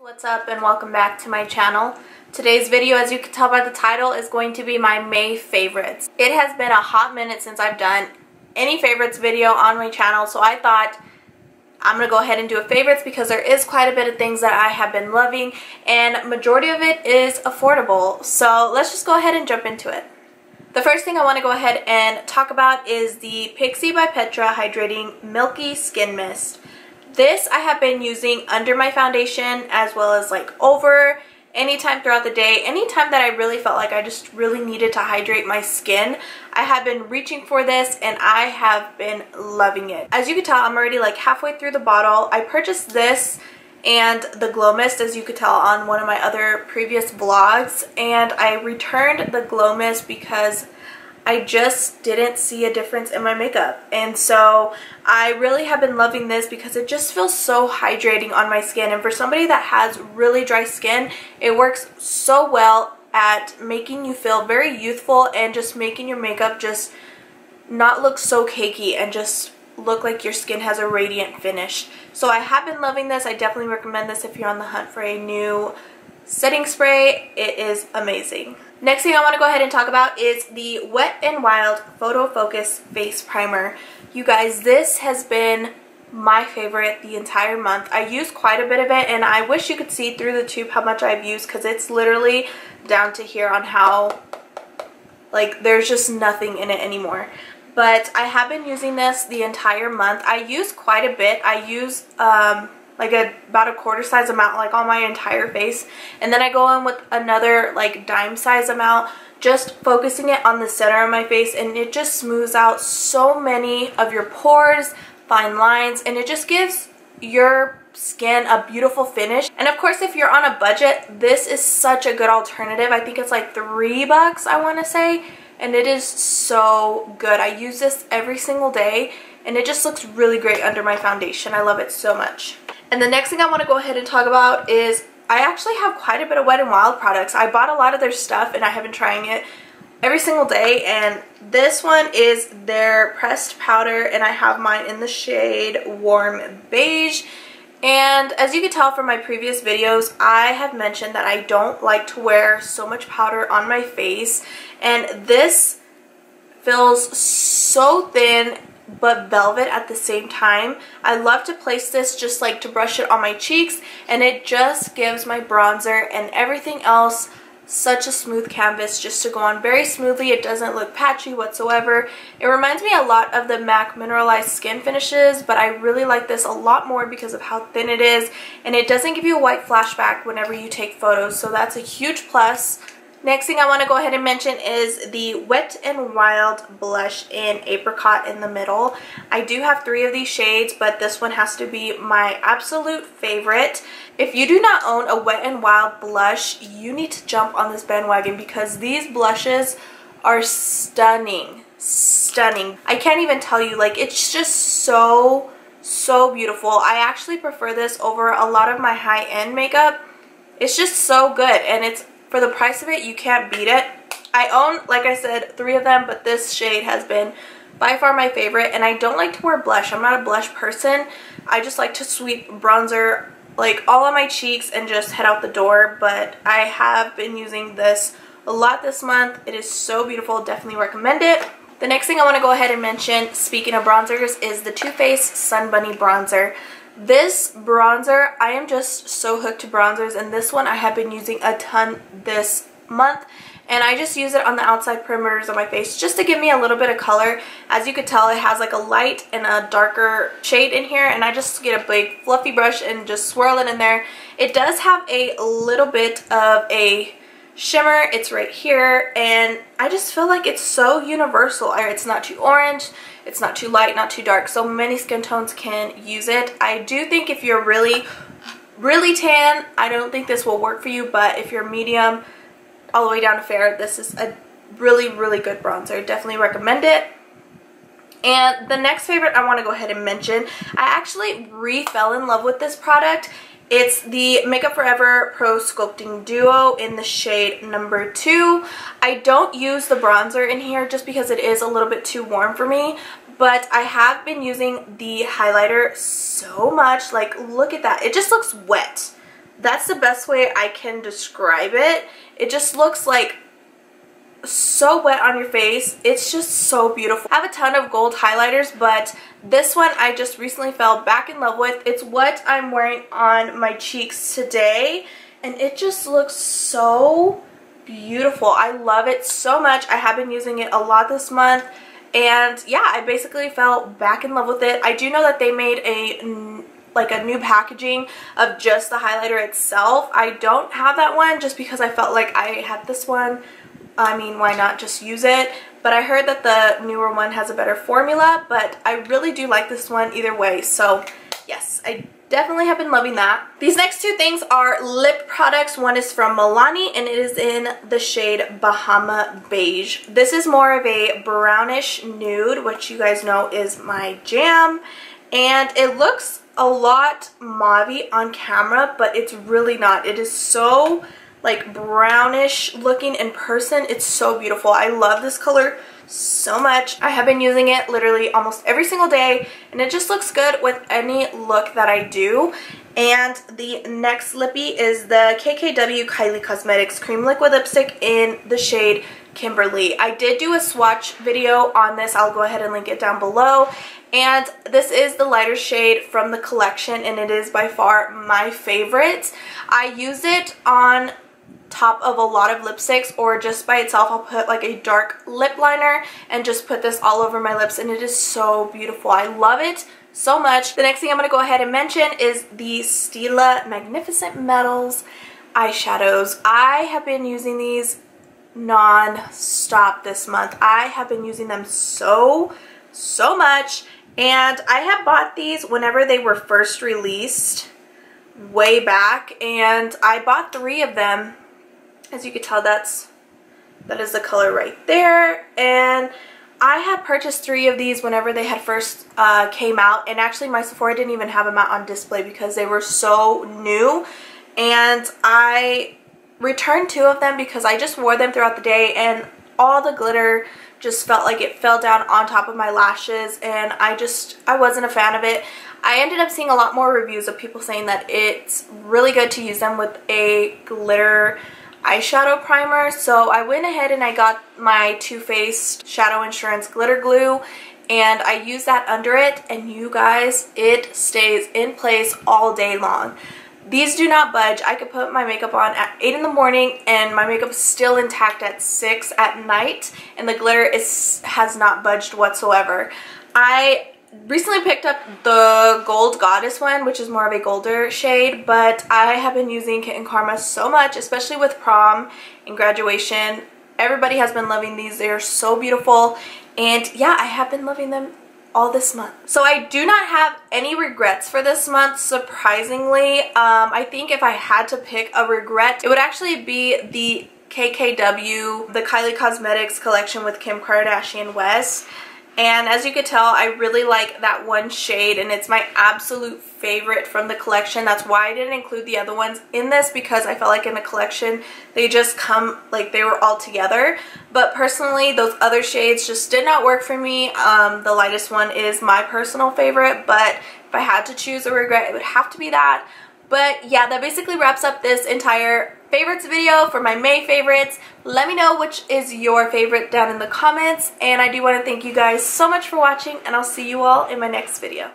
What's up and welcome back to my channel. Today's video, as you can tell by the title, is going to be my May favorites. It has been a hot minute since I've done any favorites video on my channel, so I thought I'm going to go ahead and do a favorites because there is quite a bit of things that I have been loving and majority of it is affordable. So let's just go ahead and jump into it. The first thing I want to go ahead and talk about is the Pixie by Petra Hydrating Milky Skin Mist. This I have been using under my foundation as well as like over anytime throughout the day. Anytime that I really felt like I just really needed to hydrate my skin, I have been reaching for this and I have been loving it. As you can tell, I'm already like halfway through the bottle. I purchased this and the Glow Mist, as you could tell on one of my other previous vlogs, and I returned the Glow Mist because I just didn't see a difference in my makeup, and so I really have been loving this because it just feels so hydrating on my skin. And for somebody that has really dry skin, it works so well at making you feel very youthful and just making your makeup just not look so cakey and just look like your skin has a radiant finish. So I have been loving this. I definitely recommend this if you're on the hunt for a new setting spray. It is amazing. Next thing I want to go ahead and talk about is the Wet n Wild Photo Focus Face Primer. You guys, this has been my favorite the entire month. I used quite a bit of it and I wish you could see through the tube how much I've used because it's literally down to here on how, like, there's just nothing in it anymore. But I have been using this the entire month. I use quite a bit. I use like about a quarter size amount like on my entire face, and then I go in with another like dime size amount, just focusing it on the center of my face, and it just smooths out so many of your pores, fine lines, and it just gives your skin a beautiful finish. And of course, if you're on a budget, this is such a good alternative. I think it's like $3 I want to say, and it is so good. I use this every single day and it just looks really great under my foundation. I love it so much. And the next thing I want to go ahead and talk about is I actually have quite a bit of Wet n Wild products. I bought a lot of their stuff and I have been trying it every single day, and this one is their pressed powder and I have mine in the shade Warm Beige. And as you can tell from my previous videos, I have mentioned that I don't like to wear so much powder on my face, and this feels so thin but velvet at the same time. I love to place this just like to brush it on my cheeks, and it just gives my bronzer and everything else such a smooth canvas just to go on very smoothly. It doesn't look patchy whatsoever. It reminds me a lot of the MAC Mineralized Skin Finishes, but I really like this a lot more because of how thin it is, and it doesn't give you a white flashback whenever you take photos, so that's a huge plus. Next thing I want to go ahead and mention is the Wet n Wild blush in Apricot in the middle. I do have 3 of these shades, but this one has to be my absolute favorite. If you do not own a Wet n Wild blush, you need to jump on this bandwagon because these blushes are stunning. Stunning. I can't even tell you, like, it's just so beautiful. I actually prefer this over a lot of my high-end makeup. It's just so good, and it's for the price of it, you can't beat it. I own, like I said, 3 of them, but this shade has been by far my favorite. And I don't like to wear blush. I'm not a blush person. I just like to sweep bronzer like all on my cheeks and just head out the door. But I have been using this a lot this month. It is so beautiful. Definitely recommend it. The next thing I want to go ahead and mention, speaking of bronzers, is the Too Faced Sun Bunny Bronzer. This bronzer, I am just so hooked to bronzers, and this one I have been using a ton this month, and I just use it on the outside perimeters of my face just to give me a little bit of color. As you could tell, it has like a light and a darker shade in here, and I just get a big fluffy brush and just swirl it in there. It does have a little bit of a shimmer. It's right here, and I just feel like it's so universal. It's not too orange, it's not too light, not too dark, so many skin tones can use it. I do think if you're really tan, I don't think this will work for you, but if you're medium all the way down to fair, this is a really good bronzer. Definitely recommend it. And the next favorite I want to go ahead and mention, I actually fell in love with this product. It's the Makeup Forever Pro Sculpting Duo in the shade number 2. I don't use the bronzer in here just because it is a little bit too warm for me, but I have been using the highlighter so much. Like, look at that. It just looks wet. That's the best way I can describe it. It just looks like so wet on your face. It's just so beautiful. I have a ton of gold highlighters, but this one I just recently fell back in love with. It's what I'm wearing on my cheeks today, and it just looks so beautiful. I love it so much. I have been using it a lot this month, and yeah, I basically fell back in love with it. I do know that they made a new packaging of just the highlighter itself. I don't have that one just because I felt like I had this one. I mean, why not just use it? But I heard that the newer one has a better formula, but I really do like this one either way. So yes, I definitely have been loving that. These next two things are lip products. One is from Milani, and it is in the shade Bahama Beige. This is more of a brownish nude, which you guys know is my jam. And it looks a lot mauve-y on camera, but it's really not. It is so like brownish looking in person. It's so beautiful. I love this color so much. I have been using it literally almost every single day, and it just looks good with any look that I do. And the next lippy is the KKW Kylie Cosmetics Cream Liquid Lipstick in the shade Kimberly. I did do a swatch video on this. I'll go ahead and link it down below. And this is the lighter shade from the collection, and it is by far my favorite. I use it on top of a lot of lipsticks, or just by itself. I'll put like a dark lip liner and just put this all over my lips, and it is so beautiful. I love it so much. The next thing I'm going to go ahead and mention is the Stila Magnificent Metals eyeshadows. I have been using these non-stop this month. I have been using them so much, and I have bought these whenever they were first released way back, and I bought 3 of them. As you can tell, that is the color right there, and I had purchased 3 of these whenever they had first came out, and actually my Sephora didn't even have them out on display because they were so new, and I returned 2 of them because I just wore them throughout the day, and all the glitter just felt like it fell down on top of my lashes, and I wasn't a fan of it. I ended up seeing a lot more reviews of people saying that it's really good to use them with a glitter eyeshadow primer, so I went ahead and I got my Too Faced Shadow Insurance glitter glue, and I used that under it, and you guys, it stays in place all day long. These do not budge. I could put my makeup on at 8 in the morning and my makeup is still intact at 6 at night, and the glitter has not budged whatsoever. I recently picked up the Gold Goddess one, which is more of a golder shade, but I have been using Kitten Karma so much, especially with prom and graduation. Everybody has been loving these. They are so beautiful, and yeah, I have been loving them all this month. So I do not have any regrets for this month, surprisingly. I think if I had to pick a regret, it would actually be the KKW, the Kylie Cosmetics collection with Kim Kardashian West. And as you could tell, I really like that one shade, and it's my absolute favorite from the collection. That's why I didn't include the other ones in this, because I felt like in the collection they just come like they were all together. But personally, those other shades just did not work for me. The lightest one is my personal favorite, but if I had to choose a regret, it would have to be that. But yeah, that basically wraps up this entire favorites video for my May favorites. Let me know which is your favorite down in the comments, and I do want to thank you guys so much for watching, and I'll see you all in my next video.